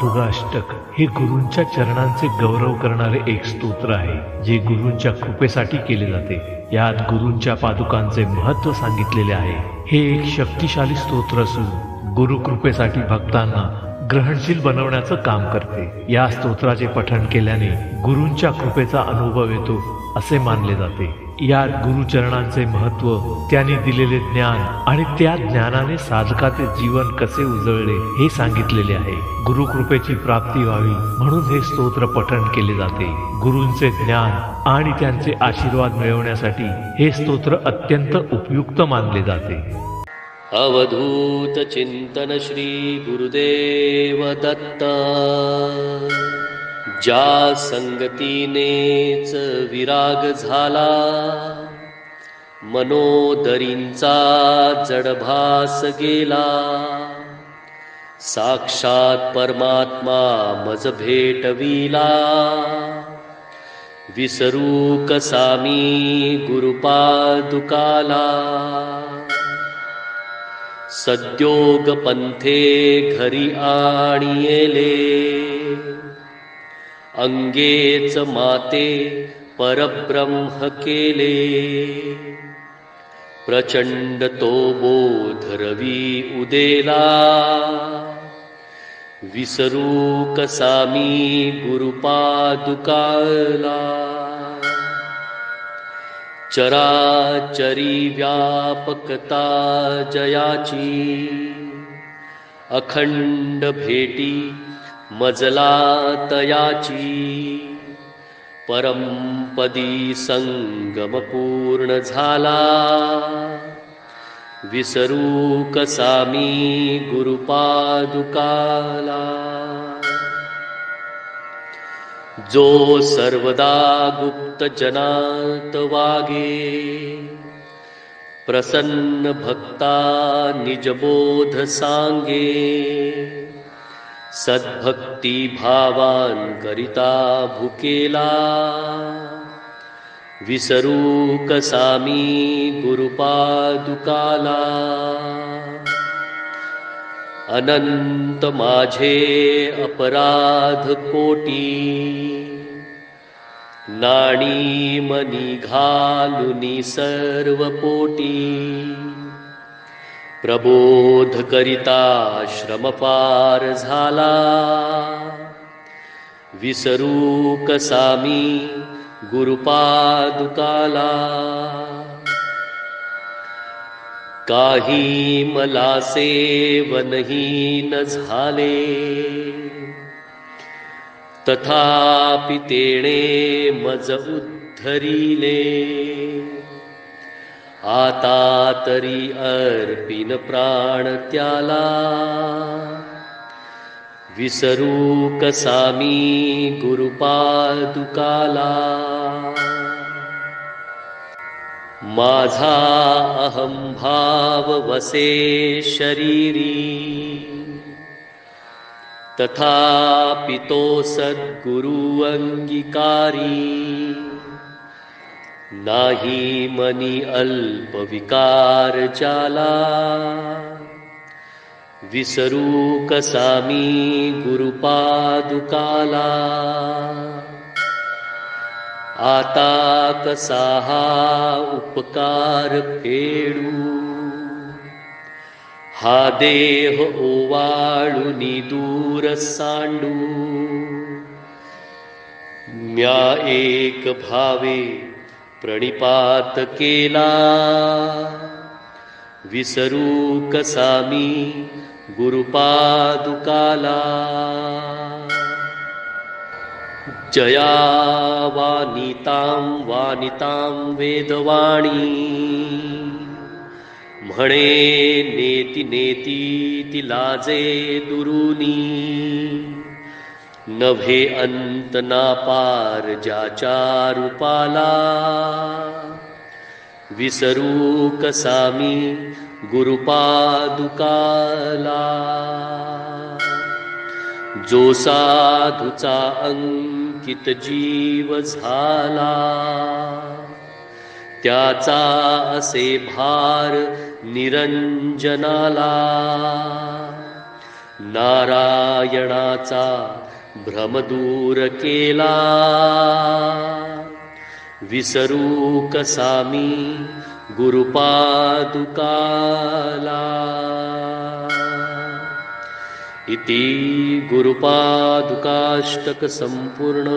पादुकाष्टक हे गुरूंच्या चरणांचे गौरव करणारे एक स्तोत्र आहे, जे गुरूंच्या कृपेसाठी केले जाते. यात गुरूंच्या पादुकांचे महत्त्व सांगितलेले आहे. हे एक शक्तिशाली स्तोत्र असून गुरुकृपेसाठी भक्तांना ग्रहणशील बनवण्याचं काम करते. या स्तोत्राचे पठण केल्याने गुरूंच्या कृपेचा अनुभव येतो असे मानले जाते. यात गुरुचरणांचे महत्त्व, त्यांनी दिलेले ज्ञान आणि त्या ज्ञानाने साधकाचे जीवन कसे उजळले हे सांगितलेले आहे. गुरुकृपेची प्राप्ती व्हावी म्हणून हे स्तोत्र पठण केले जाते. गुरूंचे ज्ञान आणि त्यांचे आशीर्वाद मिळवण्यासाठी हे स्तोत्र अत्यंत उपयुक्त मानले जाते. अवधूत चिंतन श्री गुरुदेव दत्ता. ज्या संगतीनेच विराग झाला, मनोदरींचा जडभास गेला. साक्षात परमात्मा मज भेटविला. विसरू कसा मी गुरुपादुकाला. सद्योग पंथे घरी आणिले, अंगेच माते परब्रह्म केले. प्रचंड तो बोध रवी उदेला. विसरू कसा मी गुरुपादुकाला. चराचरी व्यापकता जयाची, अखंड भेटी मजला तयाची. परमपदी संगम पूर्ण झाला. विसरू कसा मी गुरुपादुकाला. जो सर्वदा गुप्त जनात वागे, प्रसन्न भक्ता निजबोध सांगे. सद्भक्ती भावान करिता भुकेला. विसरू कसा मी गुरुपादुकाला. अनंत माझे अपराध कोटी, नाणी मनी घालुनी सर्व पोटी. प्रबोध करिता श्रम पार झाला. विसरू कसा मी गुरुपादुकाला. काही मला सेवनही न झाले, तथापि तेणे मज उद्धरिले. आता तरी अर्पिन प्राण त्याला. विसरू कसा मी गुरुपादुकाला. माझा अहंभाव वसे शरीरी, तथापि तो सद्गुरु अंगीकारी. नाही मनी अल्प विकार जाला. विसरू कसा मी गुरुपादुकाला. आता कसा हा उपकार फेडू. हा देह ओवाळुनी दूर सांडू. म्या एक भावे प्रणिपात केला. विसरू कसा मी गुरुपादुकाला. जया वानितां वानितां वेदवाणी. म्हणे नेती नेती ती लाजे दुरुनी. नभे अंत ना पार ज्याच्या रूपाला. विसरू कसा मी गुरुपादुकाला. जो साधूचा अंकित जीव झाला. त्याचा असे भार निरंजनाला. नारायणाचा भ्रम दूर केला, विसरू कसा मी गुरुपादुकाला. इति गुरुपादुकाष्टक संपूर्ण.